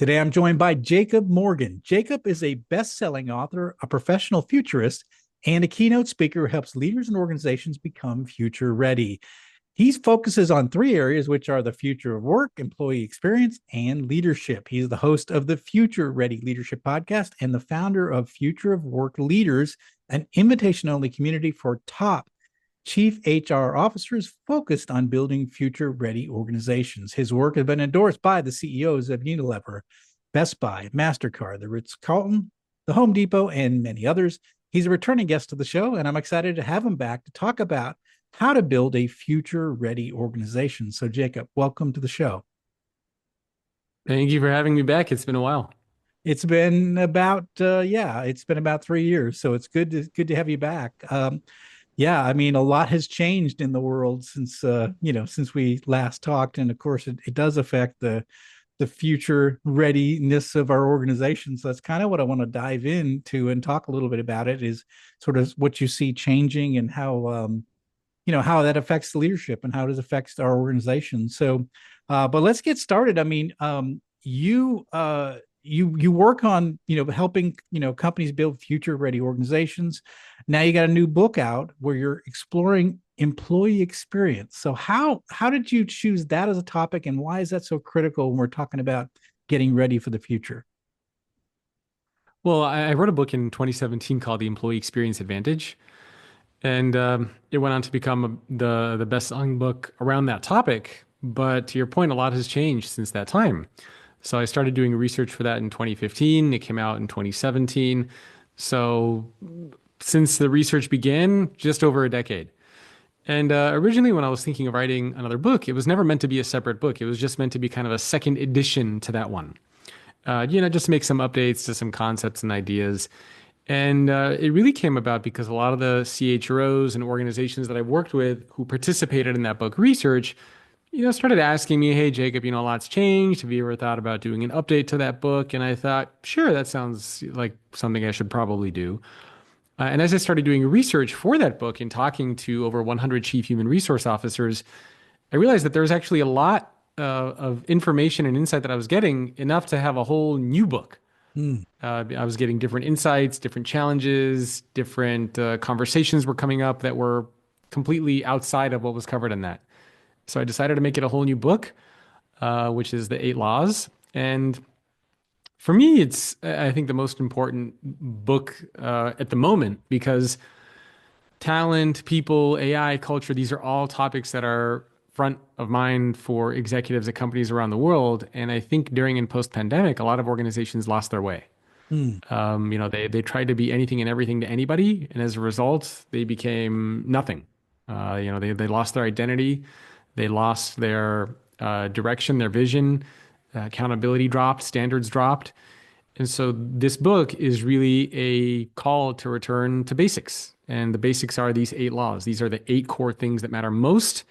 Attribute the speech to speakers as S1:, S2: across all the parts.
S1: Today, I'm joined by Jacob Morgan. Jacob is a best-selling author, a professional futurist, and a keynote speaker who helps leaders and organizations become future ready. He focuses on three areas, which are the future of work, employee experience, and leadership. He's the host of the Future Ready Leadership Podcast and the founder of Future of Work Leaders, an invitation-only community for top chief HR officers focused on building future-ready organizations. His work has been endorsed by the CEOs of Unilever, Best Buy, MasterCard, the Ritz-Carlton, the Home Depot, and many others. He's a returning guest to the show, and I'm excited to have him back to talk about how to build a future-ready organization. So, Jacob, welcome to the show.
S2: Thank you for having me back. It's been a while.
S1: It's been about it's been about 3 years, so it's good to have you back. Yeah, I mean, a lot has changed in the world since since we last talked, and of course, it does affect the future readiness of our organization. So that's kind of what I want to dive into and talk a little bit about. It is sort of what you see changing and how how that affects the leadership and how it affects our organization. So, but let's get started. I mean, you work on helping companies build future ready organizations. Now you got a new book out where you're exploring employee experience. So how did you choose that as a topic, and why is that so critical when we're talking about getting ready for the future?
S2: Well, I wrote a book in 2017 called The Employee Experience Advantage, and it went on to become the best-selling book around that topic. But to your point, a lot has changed since that time. So I started doing research for that in 2015. It came out in 2017. So since the research began, just over a decade. And originally, when I was thinking of writing another book, it was never meant to be a separate book. It was just meant to be kind of a second edition to that one. Just make some updates to some concepts and ideas. And it really came about because a lot of the CHROs and organizations that I worked with who participated in that book research, started asking me, hey, Jacob, a lot's changed. Have you ever thought about doing an update to that book? And I thought, sure, that sounds like something I should probably do. And as I started doing research for that book and talking to over 100 chief human resource officers, I realized that there was actually a lot of information and insight that I was getting, enough to have a whole new book.
S1: Hmm.
S2: I was getting different insights, different challenges, different conversations were coming up that were completely outside of what was covered in that. So I decided to make it a whole new book, which is the 8 Laws. And for me, it's, I think, the most important book at the moment, because talent, people, AI, culture, these are all topics that are front of mind for executives at companies around the world. And I think during and post-pandemic, a lot of organizations lost their way.
S1: Hmm.
S2: They tried to be anything and everything to anybody, and as a result, they became nothing. They lost their identity, they lost their direction, their vision, accountability dropped, standards dropped. And so this book is really a call to return to basics. And the basics are these 8 laws. These are the 8 core things that matter most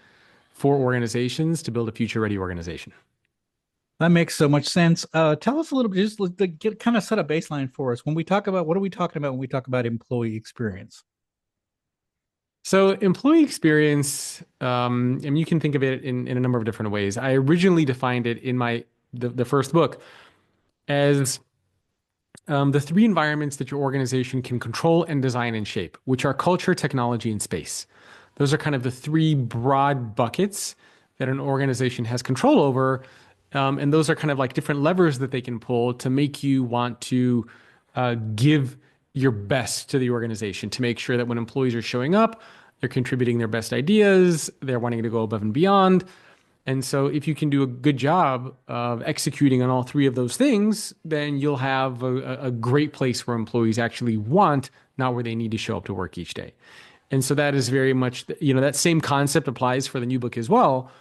S2: for organizations to build a future ready organization.
S1: That makes so much sense. Tell us a little bit, just get kind of set a baseline for us. When we talk about, what are we talking about when we talk about employee experience?
S2: So employee experience, and you can think of it in a number of different ways. I originally defined it in the first book as the 3 environments that your organization can control and design and shape, which are culture, technology, and space. Those are kind of the 3 broad buckets that an organization has control over. And those are kind of like different levers that they can pull to make you want to give your best to the organization, to make sure that when employees are showing up, they're contributing their best ideas, they're wanting to go above and beyond. And so if you can do a good job of executing on all 3 of those things, then you'll have a great place where employees actually want, not where they need to show up to work each day. And so that is very much, that same concept applies for the new book as well.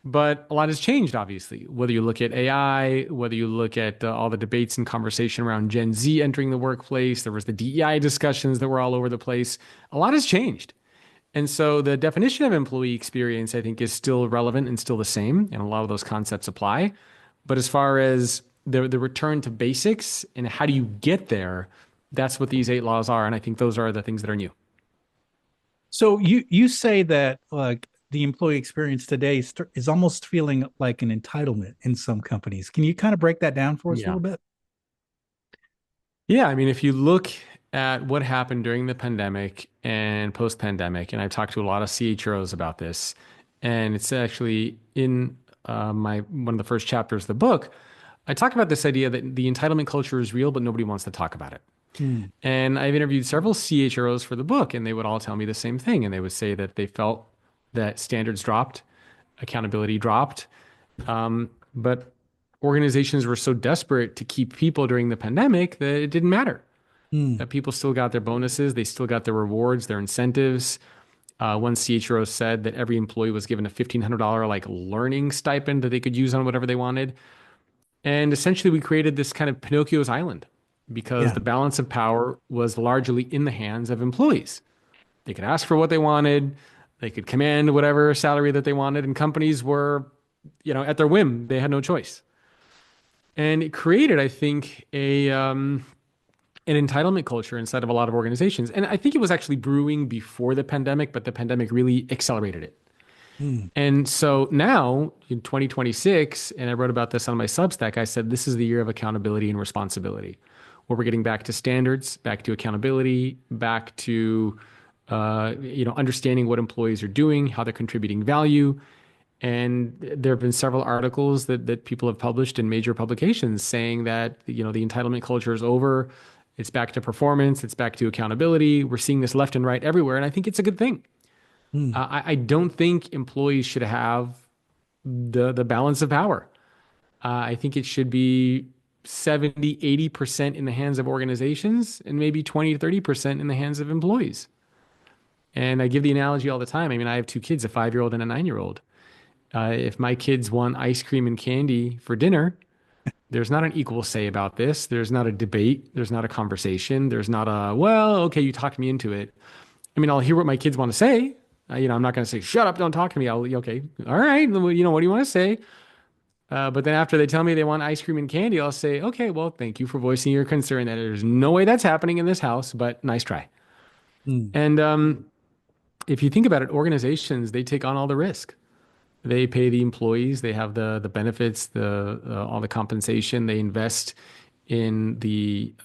S2: But a lot has changed, obviously, whether you look at AI, whether you look at all the debates and conversation around Gen Z entering the workplace. There was the DEI discussions that were all over the place. A lot has changed. And so the definition of employee experience, I think, is still relevant and still the same. And a lot of those concepts apply. But as far as the return to basics and how do you get there, that's what these 8 laws are. And I think those are the things that are new.
S1: So you say that, like, the employee experience today is almost feeling like an entitlement in some companies. Can you kind of break that down for us a
S2: Yeah.
S1: little bit?
S2: Yeah, I mean, if you look at what happened during the pandemic and post-pandemic, and I've talked to a lot of CHROs about this, and it's actually in my one of the first chapters of the book, I talk about this idea that the entitlement culture is real, but nobody wants to talk about it.
S1: Hmm.
S2: And I've interviewed several CHROs for the book, and they would all tell me the same thing. And they would say that they felt that standards dropped, accountability dropped, but organizations were so desperate to keep people during the pandemic that it didn't matter.
S1: Hmm.
S2: That people still got their bonuses, they still got their rewards, their incentives. One CHRO said that every employee was given a $1,500 like learning stipend that they could use on whatever they wanted. And essentially, we created this kind of Pinocchio's island because
S1: Yeah.
S2: the balance of power was largely in the hands of employees. They could ask for what they wanted, they could command whatever salary that they wanted, and companies were, at their whim. They had no choice. And it created, I think, an entitlement culture inside of a lot of organizations. And I think it was actually brewing before the pandemic, but the pandemic really accelerated it.
S1: Hmm.
S2: And so now in 2026, and I wrote about this on my Substack, I said this is the year of accountability and responsibility, where we're getting back to standards, back to accountability, back to understanding what employees are doing, how they're contributing value. And there have been several articles that people have published in major publications saying that the entitlement culture is over. It's back to performance. It's back to accountability. We're seeing this left and right everywhere, and I think it's a good thing.
S1: Hmm.
S2: I don't think employees should have the balance of power. I think it should be 70, 80% in the hands of organizations and maybe 20 to 30% in the hands of employees. And I give the analogy all the time. I mean, I have two kids, a 5-year-old and a 9-year-old. If my kids want ice cream and candy for dinner, there's not an equal say about this. There's not a debate. There's not a conversation. There's not a, well, okay, you talked me into it. I mean, I'll hear what my kids want to say. I'm not going to say, shut up, don't talk to me. Okay, all right, what do you want to say? But then after they tell me they want ice cream and candy, I'll say, okay, well, thank you for voicing your concern that there's no way that's happening in this house, but nice try.
S1: Hmm.
S2: And if you think about it, organizations, they take on all the risk. They pay the employees, they have the benefits, the all the compensation, they invest in the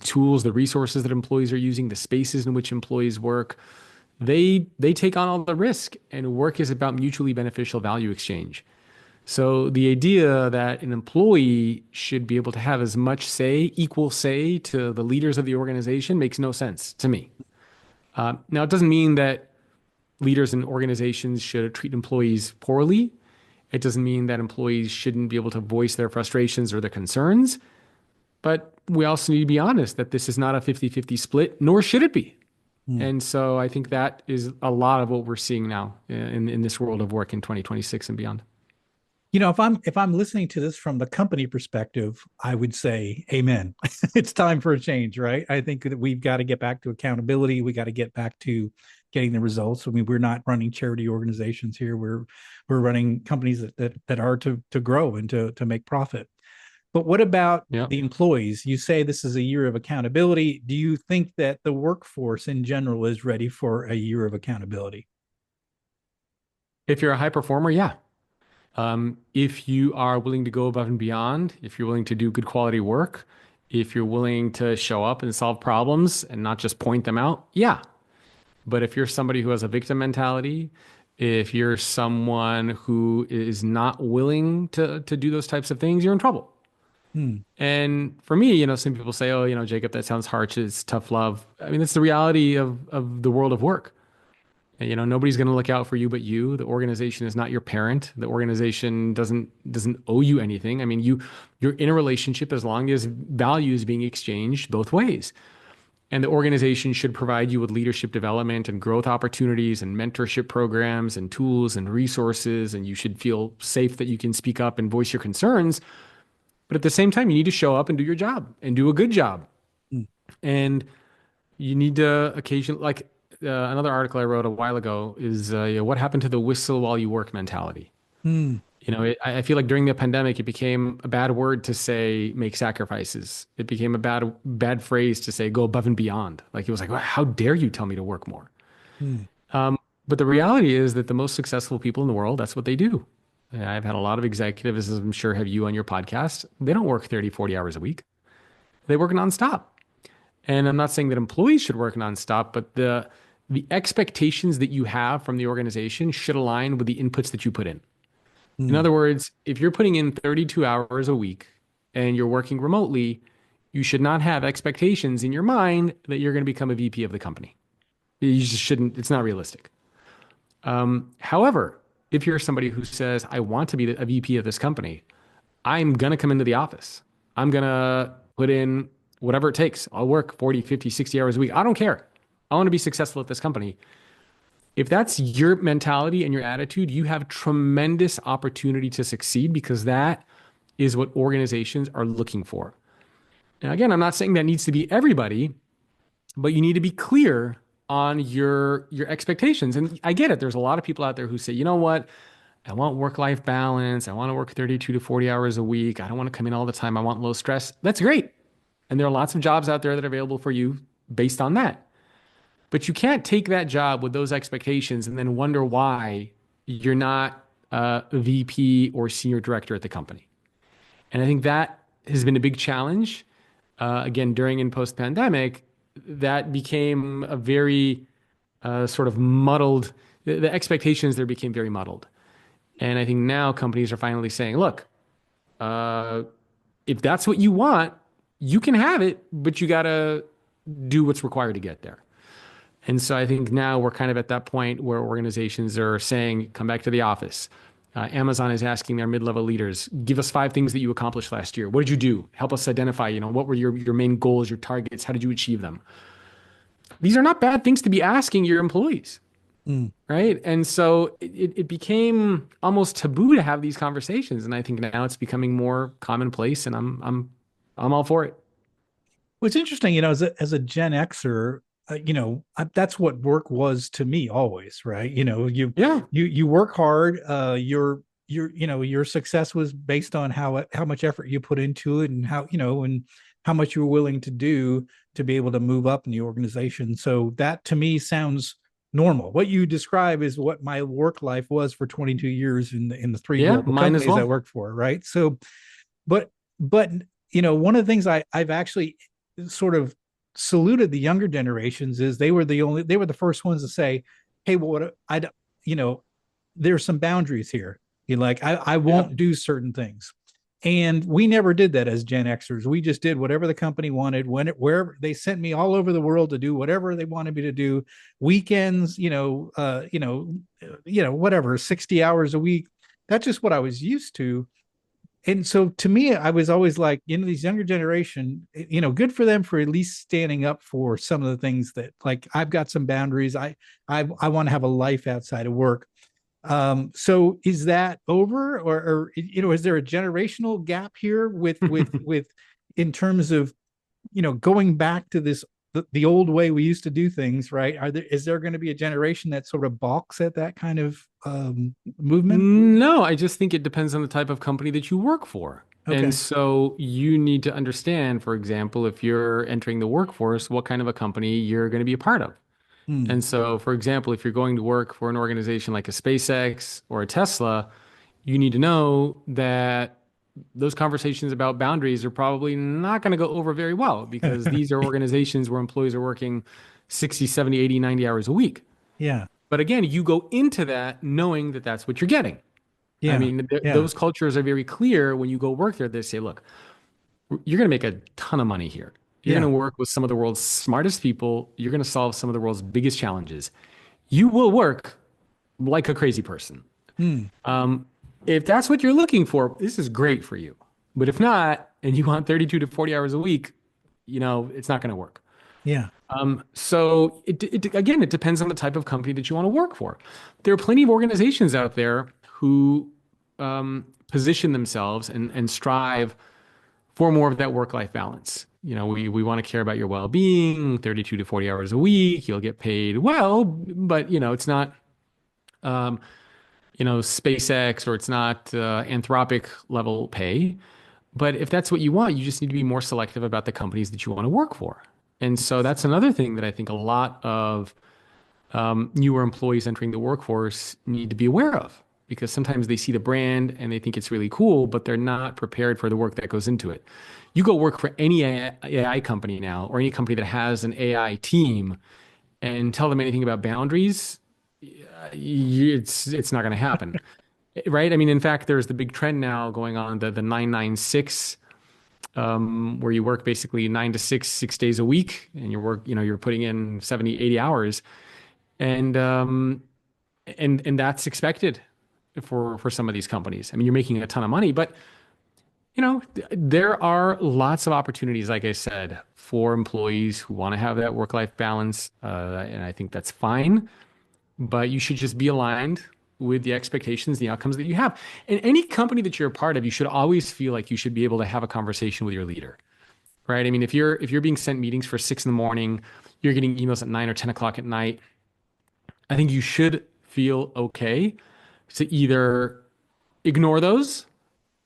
S2: tools, the resources that employees are using, the spaces in which employees work. They take on all the risk, and work is about mutually beneficial value exchange. So the idea that an employee should be able to have as much say, equal say to the leaders of the organization makes no sense to me. Now, it doesn't mean that leaders and organizations should treat employees poorly. It doesn't mean that employees shouldn't be able to voice their frustrations or their concerns. But we also need to be honest that this is not a 50-50 split, nor should it be.
S1: Hmm.
S2: And so I think that is a lot of what we're seeing now in this world of work in 2026 and beyond.
S1: If I'm listening to this from the company perspective, I would say amen. It's time for a change, right? I think that we've got to get back to accountability. We got to get back to getting the results. I mean, we're not running charity organizations here. We're running companies that are to grow and to make profit. But what about
S2: Yeah.
S1: the employees? You say this is a year of accountability. Do you think that the workforce in general is ready for a year of accountability?
S2: If you're a high performer, yeah. If you are willing to go above and beyond, if you're willing to do good quality work, if you're willing to show up and solve problems and not just point them out, yeah. But if you're somebody who has a victim mentality, if you're someone who is not willing to do those types of things, you're in trouble.
S1: Hmm.
S2: And for me, some people say, oh, Jacob, that sounds harsh. It's tough love. I mean, it's the reality of the world of work. And, nobody's going to look out for you but you. The organization is not your parent. The organization doesn't owe you anything. I mean, you're in a relationship as long as value is being exchanged both ways. And the organization should provide you with leadership development and growth opportunities and mentorship programs and tools and resources. And you should feel safe that you can speak up and voice your concerns. But at the same time, you need to show up and do your job and do a good job.
S1: Hmm.
S2: And you need to occasionally, like another article I wrote a while ago is what happened to the whistle while you work mentality.
S1: Hmm.
S2: I feel like during the pandemic, it became a bad word to say make sacrifices. It became a bad phrase to say go above and beyond. Like it was like, how dare you tell me to work more?
S1: Hmm.
S2: But the reality is that the most successful people in the world, that's what they do. And I've had a lot of executives, as I'm sure have you on your podcast. They don't work 30, 40 hours a week. They work nonstop. And I'm not saying that employees should work nonstop, but the expectations that you have from the organization should align with the inputs that you put in. In
S1: Mm.
S2: other words, if you're putting in 32 hours a week and you're working remotely, you should not have expectations in your mind that you're going to become a VP of the company. You just shouldn't, it's not realistic. However, if you're somebody who says, I want to be a VP of this company, I'm going to come into the office. I'm going to put in whatever it takes. I'll work 40, 50, 60 hours a week. I don't care. I want to be successful at this company. If that's your mentality and your attitude, you have tremendous opportunity to succeed because that is what organizations are looking for. Now, again, I'm not saying that needs to be everybody, but you need to be clear on your expectations. And I get it. There's a lot of people out there who say, you know what? I want work-life balance. I want to work 32 to 40 hours a week. I don't want to come in all the time. I want low stress. That's great. And there are lots of jobs out there that are available for you based on that. But you can't take that job with those expectations and then wonder why you're not a VP or senior director at the company. And I think that has been a big challenge. Again, during and post pandemic, that became a very sort of muddled, the expectations there became very muddled. And I think now companies are finally saying, look, uh, if that's what you want, you can have it, but you got to do what's required to get there. And so I think now we're kind of at that point where organizations are saying, come back to the office. Amazon is asking their mid-level leaders, give us 5 things that you accomplished last year. What did you do? Help us identify, what were your main goals, your targets? How did you achieve them? These are not bad things to be asking your employees,
S1: Mm.
S2: right? And so it became almost taboo to have these conversations. And I think now it's becoming more commonplace and I'm all for it.
S1: Well, it's interesting, as a Gen Xer, that's what work was to me always, right?
S2: Yeah.
S1: You work hard. Your success was based on how much effort you put into it, and how much you were willing to do to be able to move up in the organization. So that to me sounds normal. What you describe is what my work life was for 22 years in the 3
S2: Yeah,
S1: global
S2: mine as
S1: companies I
S2: well.
S1: worked for, right? So, but one of the things I've actually sort of saluted the younger generations is they were the first ones to say, hey, well, what I you know there's some boundaries here. I
S2: Yeah.
S1: won't do certain things. And we never did that as Gen Xers. We just did whatever the company wanted, wherever they sent me all over the world to do whatever they wanted me to do. Weekends, whatever, 60 hours a week. That's just what I was used to. And so to me, I was always like, these younger generation, good for them for at least standing up for some of the things that, like, I've got some boundaries. I want to have a life outside of work. So is that over, or is there a generational gap here with in terms of going back to the old way we used to do things, right? Is there going to be a generation that sort of balks at that kind of movement?
S2: No, I just think it depends on the type of company that you work for. And
S1: Okay.
S2: so you need to understand, for example, if you're entering the workforce, what kind of a company you're going to be a part of.
S1: Hmm.
S2: And so, for example, if you're going to work for an organization like a SpaceX or a Tesla, you need to know that those conversations about boundaries are probably not going to go over very well because these are organizations where employees are working 60, 70, 80, 90 hours a week.
S1: Yeah.
S2: But again, you go into that knowing that that's what you're getting. I
S1: Yeah.
S2: mean,
S1: Yeah.
S2: those cultures are very clear when you go work there. They say, look, you're going to make a ton of money here. You're going
S1: Yeah.
S2: to work with some of the world's smartest people. You're going to solve some of the world's biggest challenges. You will work like a crazy person.
S1: Hmm.
S2: If that's what you're looking for, this is great for you. But if not, and you want 32 to 40 hours a week, it's not going to work.
S1: Yeah.
S2: So again, it depends on the type of company that you want to work for. There are plenty of organizations out there who position themselves and strive for more of that work-life balance. We want to care about your well-being, 32 to 40 hours a week, you'll get paid well, but it's not SpaceX or it's not Anthropic level pay. But if that's what you want, you just need to be more selective about the companies that you want to work for. And so that's another thing that I think a lot of newer employees entering the workforce need to be aware of, because sometimes they see the brand and they think it's really cool, but they're not prepared for the work that goes into it. You go work for any AI company now, or any company that has an AI team, and tell them anything about boundaries, it's not going to happen, right? I mean, in fact, there's the big trend now going on, the 996, where you work basically 9 to 6, 6 days a week, and you're putting in 70, 80 hours, and that's expected for some of these companies. I mean, you're making a ton of money, but there are lots of opportunities, like I said, for employees who want to have that work-life balance, and I think that's fine. But you should just be aligned with the expectations, the outcomes that you have. And any company that you're a part of, you should always feel like you should be able to have a conversation with your leader, right? I mean, if you're being sent meetings for 6 in the morning, you're getting emails at 9 or 10 o'clock at night, I think you should feel okay to either ignore those.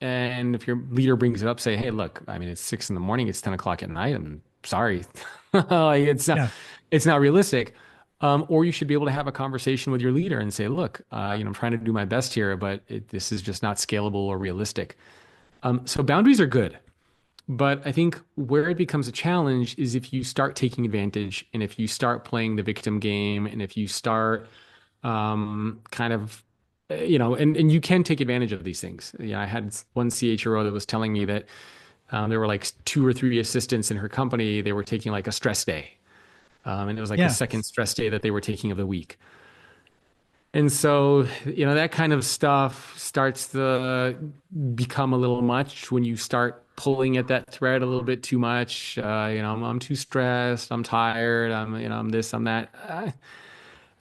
S2: And if your leader brings it up, say, hey, look, I mean, it's 6 in the morning, it's 10 o'clock at night. I'm sorry. Like,
S1: Yeah.
S2: it's not realistic. Or you should be able to have a conversation with your leader and say, look, I'm trying to do my best here, but this is just not scalable or realistic. So boundaries are good. But I think where it becomes a challenge is if you start taking advantage, and if you start playing the victim game, and if you start kind of, and you can take advantage of these things. Yeah, I had one CHRO that was telling me that there were like 2 or 3 assistants in her company. They were taking like a stress day. And it was like the
S1: Yeah.
S2: second stress day that they were taking of the week. And so, that kind of stuff starts to become a little much when you start pulling at that thread a little bit too much. I'm too stressed. I'm tired. I'm this, I'm that.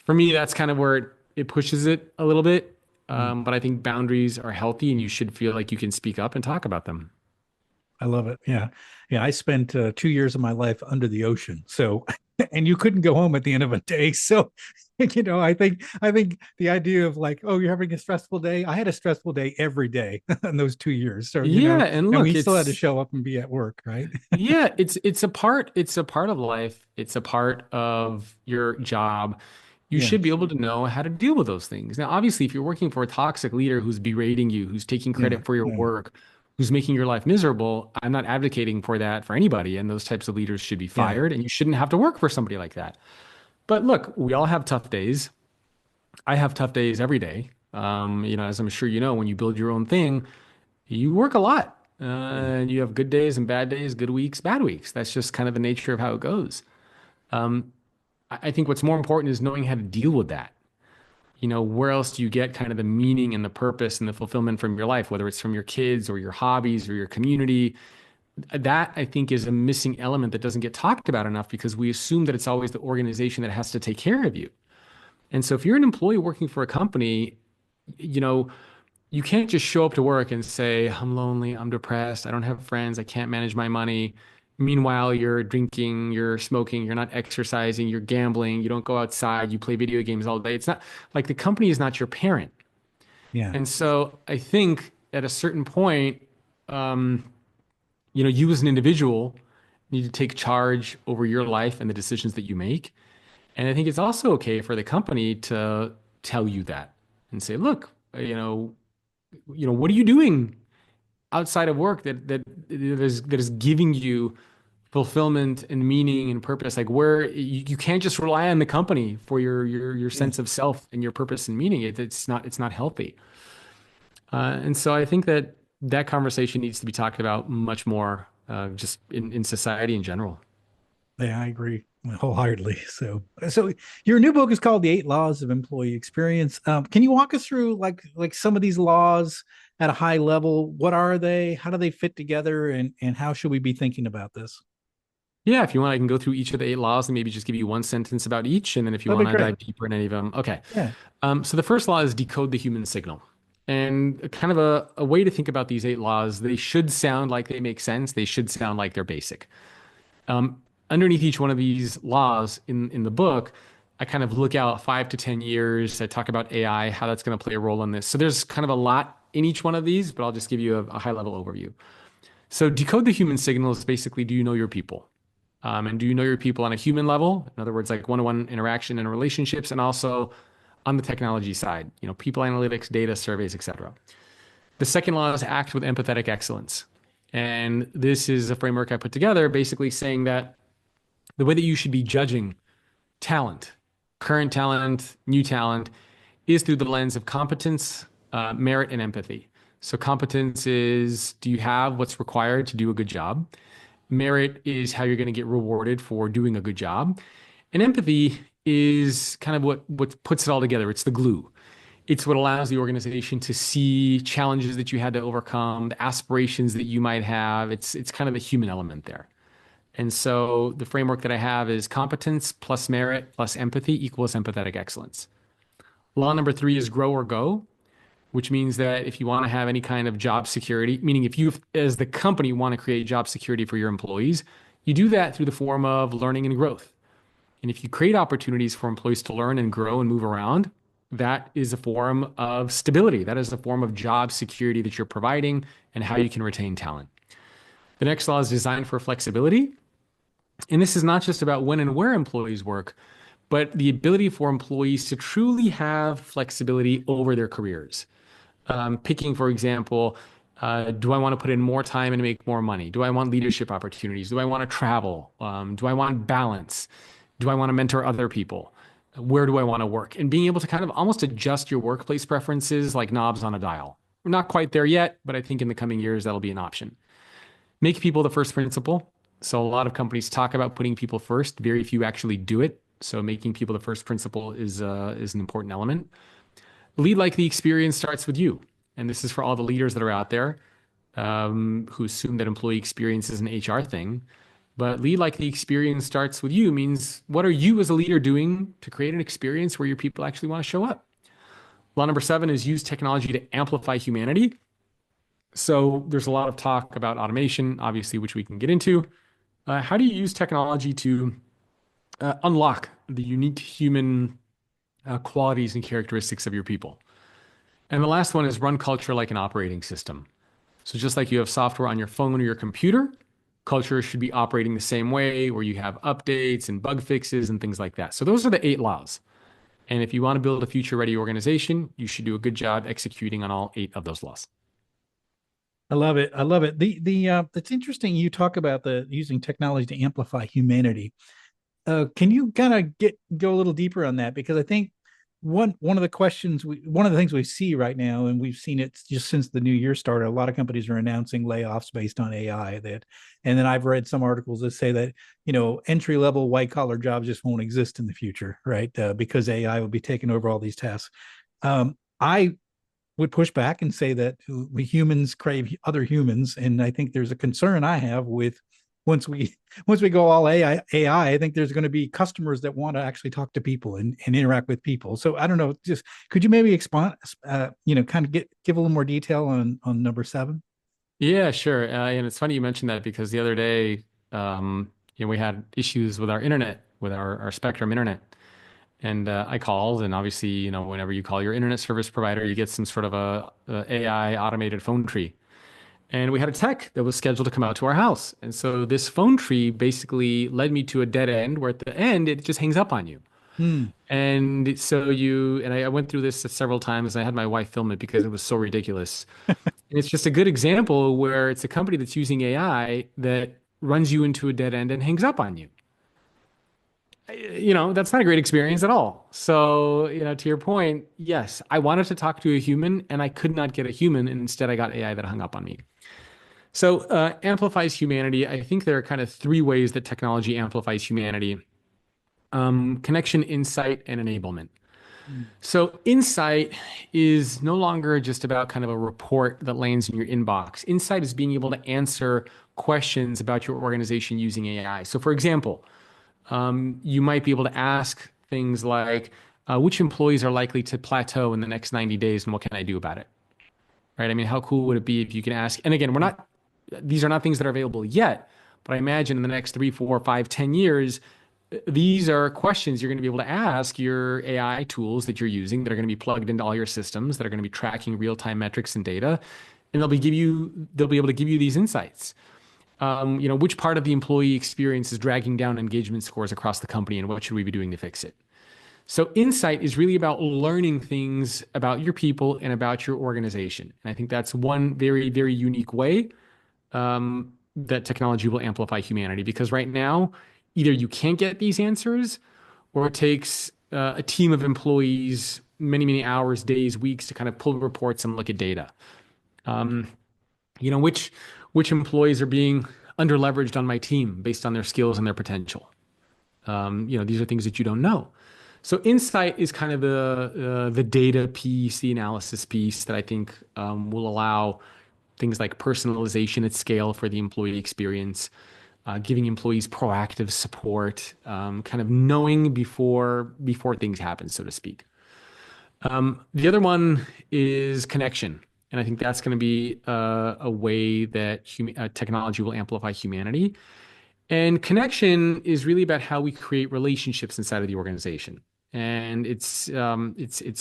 S2: For me, that's kind of where it pushes it a little bit.
S1: Mm.
S2: But I think boundaries are healthy, and you should feel like you can speak up and talk about them.
S1: I love it. Yeah. Yeah. I spent 2 years of my life under the ocean. So, and you couldn't go home at the end of a day. So, I think the idea of like, oh, you're having a stressful day. I had a stressful day every day in those 2 years. So,
S2: Yeah, and
S1: and
S2: look,
S1: we still had to show up and be at work. Right.
S2: yeah, it's a part of life. It's a part of your job. You
S1: Yeah.
S2: should be able to know how to deal with those things. Now, obviously, if you're working for a toxic leader who's berating you, who's taking
S1: Yeah.
S2: credit for your
S1: Yeah.
S2: work, who's making your life miserable, I'm not advocating for that for anybody. And those types of leaders should be
S1: Yeah.
S2: fired, and you shouldn't have to work for somebody like that. But look, we all have tough days. I have tough days every day. As I'm sure you know, when you build your own thing, you work a lot. And you have good days and bad days, good weeks, bad weeks. That's just kind of the nature of how it goes. I think what's more important is knowing how to deal with that. Where else do you get kind of the meaning and the purpose and the fulfillment from your life, whether it's from your kids or your hobbies or your community? That I think is a missing element that doesn't get talked about enough, because we assume that it's always the organization that has to take care of you. And so if you're an employee working for a company, you know, you can't just show up to work and say, I'm lonely, I'm depressed, I don't have friends, I can't manage my money. Meanwhile, you're drinking, you're smoking, you're not exercising, you're gambling, you don't go outside, you play video games all day. It's not like the company is not your parent.
S1: Yeah.
S2: And so I think at a certain point, you as an individual need to take charge over your life and the decisions that you make. And I think it's also okay for the company to tell you that and say, look, what are you doing outside of work that is giving you fulfillment and meaning and purpose? Like, where you can't just rely on the company for your
S1: Yeah.
S2: sense of self and your purpose and meaning. It's not healthy. And so I think that conversation needs to be talked about much more, just in society in general.
S1: Yeah, I agree wholeheartedly. So your new book is called The Eight Laws of Employee Experience. Can you walk us through like some of these laws at a high level? What are they? How do they fit together? And how should we be thinking about this?
S2: Yeah, if you want, I can go through each of the eight laws and maybe just give you one sentence about each. And then if you
S1: That'd
S2: want
S1: be
S2: to
S1: great.
S2: dive deeper in any of them, okay.
S1: Yeah.
S2: So the first law is decode the human signal. And kind of a way to think about these eight laws, they should sound like they make sense. They should sound like they're basic. Underneath each one of these laws in the book, I kind of look out 5 to 10 years. I talk about AI, how that's going to play a role in this. So there's kind of a lot in each one of these, but I'll just give you a high level overview. So decode the human signal is basically, do you know your people? And do you know your people on a human level? In other words, like one-to-one interaction and relationships, and also on the technology side, people analytics, data, surveys, etc. The second law is act with empathetic excellence. And this is a framework I put together basically saying that the way that you should be judging talent, current talent, new talent, is through the lens of competence, merit, and empathy. So, competence is, do you have what's required to do a good job? Merit is how you're going to get rewarded for doing a good job. And empathy is kind of what puts it all together. It's the glue. It's what allows the organization to see challenges that you had to overcome, the aspirations that you might have. It's kind of the human element there. And so the framework that I have is competence plus merit plus empathy equals empathetic excellence. Law number three is grow or go, which means that if you want to have any kind of job security, meaning if you, as the company, want to create job security for your employees, you do that through the form of learning and growth. And if you create opportunities for employees to learn and grow and move around, that is a form of stability. That is a form of job security that you're providing and how you can retain talent. The next law is designed for flexibility. And this is not just about when and where employees work, but the ability for employees to truly have flexibility over their careers. Picking, for example, do I want to put in more time and make more money? Do I want leadership opportunities? Do I want to travel? Do I want balance? Do I want to mentor other people? Where do I want to work? And being able to kind of almost adjust your workplace preferences like knobs on a dial. We're not quite there yet, but I think in the coming years, that'll be an option. Make people the first principle. So a lot of companies talk about putting people first. Very few actually do it. So making people the first principle is an important element. Lead like the experience starts with you. And this is for all the leaders that are out there who assume that employee experience is an HR thing. But lead like the experience starts with you means what are you as a leader doing to create an experience where your people actually want to show up? Law number 7 is use technology to amplify humanity. So there's a lot of talk about automation, obviously, which we can get into. How do you use technology to unlock the unique human qualities and characteristics of your people? And the last one is run culture like an operating system. So just like you have software on your phone or your computer, culture should be operating the same way where you have updates and bug fixes and things like that. So those are the 8 laws. And if you want to build a future-ready organization, you should do a good job executing on all 8 of those laws.
S1: I love it. I love it. It's interesting you talk about the using technology to amplify humanity. Can you kind of go a little deeper on that? Because I think one of the things we see right now, and we've seen it just since the new year started, a lot of companies are announcing layoffs based on AI. And then I've read some articles that say that entry level white collar jobs just won't exist in the future, right? Because AI will be taking over all these tasks. I would push back and say that we humans crave other humans, and I think there's a concern I have with once we go all AI, I think there's going to be customers that want to actually talk to people and interact with people. So I don't know, just could you maybe expand, kind of give a little more detail on number 7?
S2: Yeah, sure. And it's funny you mentioned that because the other day, we had issues with our internet, with our Spectrum internet. And I called, and obviously, whenever you call your internet service provider, you get some sort of a AI automated phone tree. And we had a tech that was scheduled to come out to our house. And so this phone tree basically led me to a dead end where at the end it just hangs up on you.
S1: Hmm.
S2: And so I went through this several times. I had my wife film it because it was so ridiculous. And it's just a good example where it's a company that's using AI that runs you into a dead end and hangs up on you. That's not a great experience at all. So, to your point, yes, I wanted to talk to a human and I could not get a human. And instead, I got AI that hung up on me. So, amplifies humanity. I think there are kind of 3 ways that technology amplifies humanity: connection, insight, and enablement. So, insight is no longer just about kind of a report that lands in your inbox. Insight is being able to answer questions about your organization using AI. So, for example, you might be able to ask things like, which employees are likely to plateau in the next 90 days and what can I do about it? Right? I mean, how cool would it be if you can ask? And again, these are not things that are available yet, but I imagine in the next 3, 4, 5, 10 years, these are questions you're going to be able to ask your AI tools that you're using that are going to be plugged into all your systems that are going to be tracking real-time metrics and data, and they'll be able to give you these insights. which part of the employee experience is dragging down engagement scores across the company, and what should we be doing to fix it? So insight is really about learning things about your people and about your organization. And I think that's one very, very unique way that technology will amplify humanity. Because right now, either you can't get these answers, or it takes a team of employees many, many hours, days, weeks to kind of pull reports and look at data. Um, you know, which employees are being underleveraged on my team based on their skills and their potential. These are things that you don't know. So insight is kind of the data piece, the analysis piece that I think will allow things like personalization at scale for the employee experience, giving employees proactive support, kind of knowing before things happen, so to speak. The other one is connection. And I think that's going to be a way that technology will amplify humanity. And connection is really about how we create relationships inside of the organization. And it's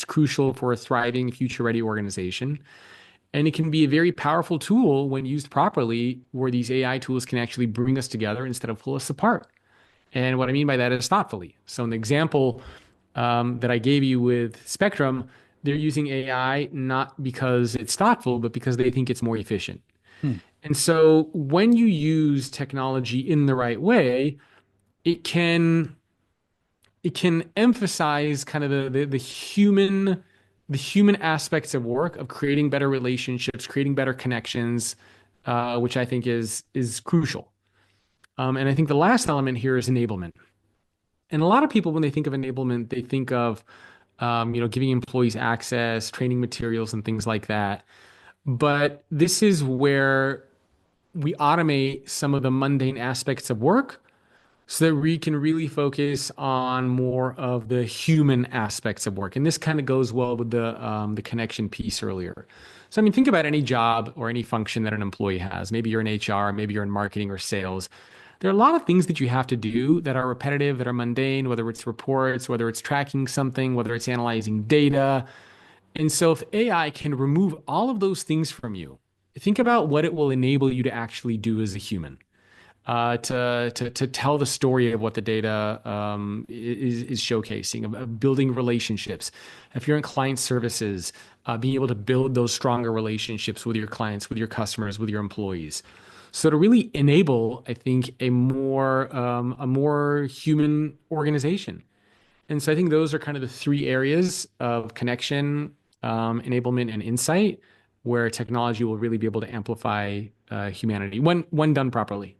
S2: crucial for a thriving, future-ready organization. And it can be a very powerful tool when used properly, where these AI tools can actually bring us together instead of pull us apart. And what I mean by that is thoughtfully. So, an example that I gave you with Spectrum, they're using AI not because it's thoughtful, but because they think it's more efficient.
S1: Hmm.
S2: And so, when you use technology in the right way, it can emphasize kind of the human aspects of work, of creating better relationships, creating better connections, which I think is crucial. And I think the last element here is enablement. And a lot of people, when they think of enablement, they think of giving employees access, training materials, and things like that. But this is where we automate some of the mundane aspects of work so that we can really focus on more of the human aspects of work. And this kind of goes well with the connection piece earlier. So, I mean, think about any job or any function that an employee has. Maybe you're in HR, maybe you're in marketing or sales. There are a lot of things that you have to do that are repetitive, that are mundane, whether it's reports, whether it's tracking something, whether it's analyzing data. And so if AI can remove all of those things from you, think about what it will enable you to actually do as a human. To tell the story of what the data is showcasing, of building relationships. If you're in client services, being able to build those stronger relationships with your clients, with your customers, with your employees. So to really enable, I think, a more human organization. And so I think those are kind of the three areas of connection, enablement, and insight, where technology will really be able to amplify humanity when done properly.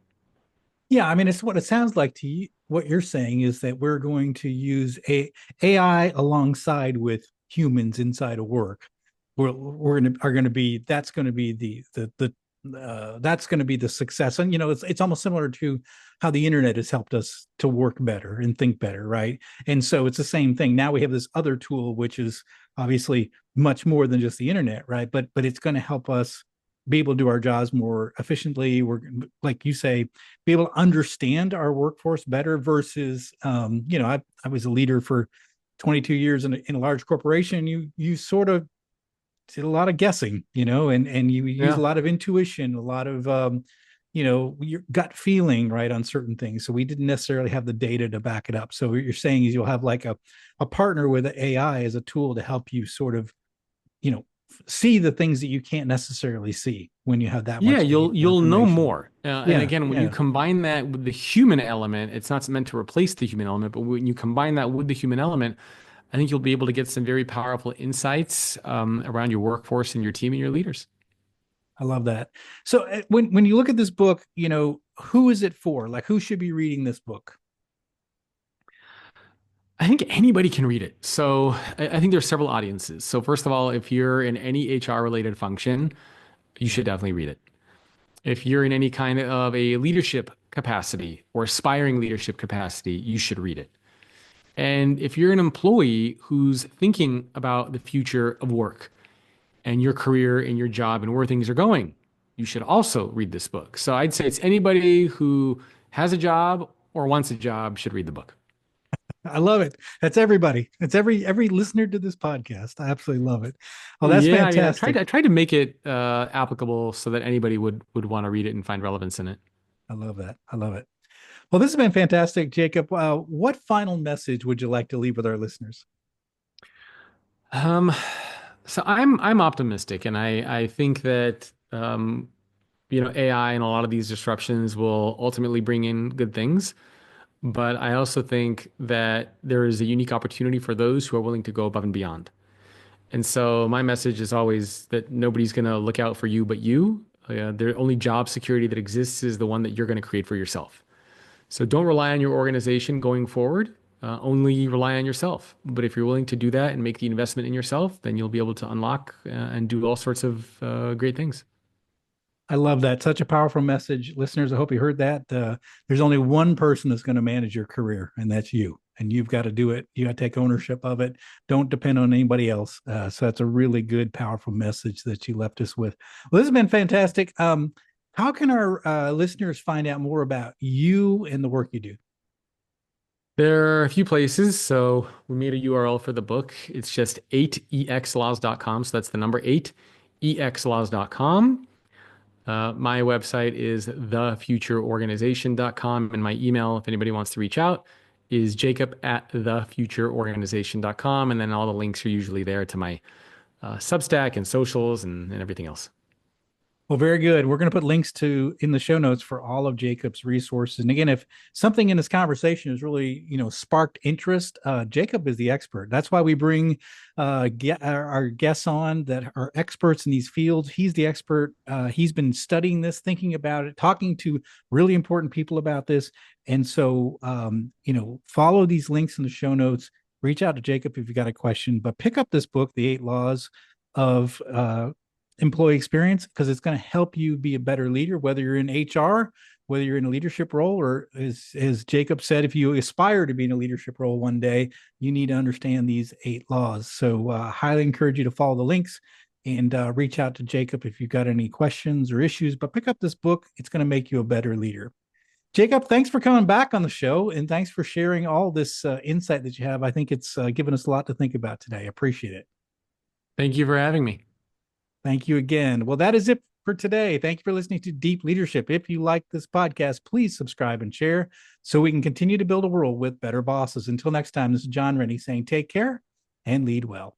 S1: Yeah, I mean, it's what it sounds like to you. What you're saying is that we're going to use AI alongside with humans inside of work. We're gonna are going to be that's going to be the that's going to be the success. And it's almost similar to how the internet has helped us to work better and think better, right? And so it's the same thing. Now we have this other tool, which is obviously much more than just the internet, right? But it's going to help us be able to do our jobs more efficiently. We're, like you say, be able to understand our workforce better versus I was a leader for 22 years in a large corporation. You sort of did a lot of guessing, and you use a
S2: Yeah.
S1: lot of intuition, a lot of your gut feeling, right, on certain things. So we didn't necessarily have the data to back it up. So what you're saying is you'll have like a partner with AI as a tool to help you sort of, see the things that you can't necessarily see when you have that
S2: Yeah,
S1: much data or
S2: you'll know
S1: information.
S2: more. And
S1: Yeah,
S2: again, when you
S1: yeah.
S2: combine that with the human element, it's not meant to replace the human element, but when you combine that with the human element, I think you'll be able to get some very powerful insights around your workforce and your team and your leaders.
S1: I love that. So when you look at this book, who is it for? Like, who should be reading this book?
S2: I think anybody can read it. So I think there's several audiences. So first of all, if you're in any HR related function, you should definitely read it. If you're in any kind of a leadership capacity or aspiring leadership capacity, you should read it. And if you're an employee who's thinking about the future of work and your career and your job and where things are going, you should also read this book. So I'd say it's anybody who has a job or wants a job should read the book.
S1: I love it. That's everybody. That's every listener to this podcast. I absolutely love it. Oh, that's
S2: Yeah, I mean, I tried
S1: fantastic.
S2: I tried to make it applicable so that anybody would want to read it and find relevance in it.
S1: I love that. I love it. Well, this has been fantastic, Jacob. What final message would you like to leave with our listeners?
S2: Um, so I'm optimistic, and I think that AI and a lot of these disruptions will ultimately bring in good things. But I also think that there is a unique opportunity for those who are willing to go above and beyond. And so my message is always that nobody's going to look out for you but you. The only job security that exists is the one that you're going to create for yourself. So don't rely on your organization going forward. Only rely on yourself. But if you're willing to do that and make the investment in yourself, then you'll be able to unlock and do all sorts of great things.
S1: I love that. Such a powerful message. Listeners, I hope you heard that. There's only one person that's going to manage your career, and that's you. And you've got to do it. You got to take ownership of it. Don't depend on anybody else. So that's a really good, powerful message that you left us with. Well, this has been fantastic. How can our listeners find out more about you and the work you do?
S2: There are a few places. So we made a URL for the book. It's just 8exlaws.com. So that's the number 8exlaws.com. My website is thefutureorganization.com, and my email, if anybody wants to reach out, is jacob@thefutureorganization.com. And then all the links are usually there to my Substack and socials and everything else.
S1: Well, very good. We're going to put links to in the show notes for all of Jacob's resources. And again, if something in this conversation has really, sparked interest, Jacob is the expert. That's why we bring our guests on that are experts in these fields. He's the expert. He's been studying this, thinking about it, talking to really important people about this. And so, follow these links in the show notes. Reach out to Jacob if you got a question, but pick up this book, The 8 Laws of Employee Experience, because it's going to help you be a better leader, whether you're in HR, whether you're in a leadership role, or as Jacob said, if you aspire to be in a leadership role one day, you need to understand these 8 laws. So highly encourage you to follow the links and reach out to Jacob if you've got any questions or issues, but pick up this book. It's going to make you a better leader. Jacob, thanks for coming back on the show, and thanks for sharing all this insight that you have. I think it's given us a lot to think about today. I appreciate it.
S2: Thank you for having me.
S1: Thank you again. Well, that is it for today. Thank you for listening to Deep Leadership. If you like this podcast, please subscribe and share so we can continue to build a world with better bosses. Until next time, this is John Rennie saying take care and lead well.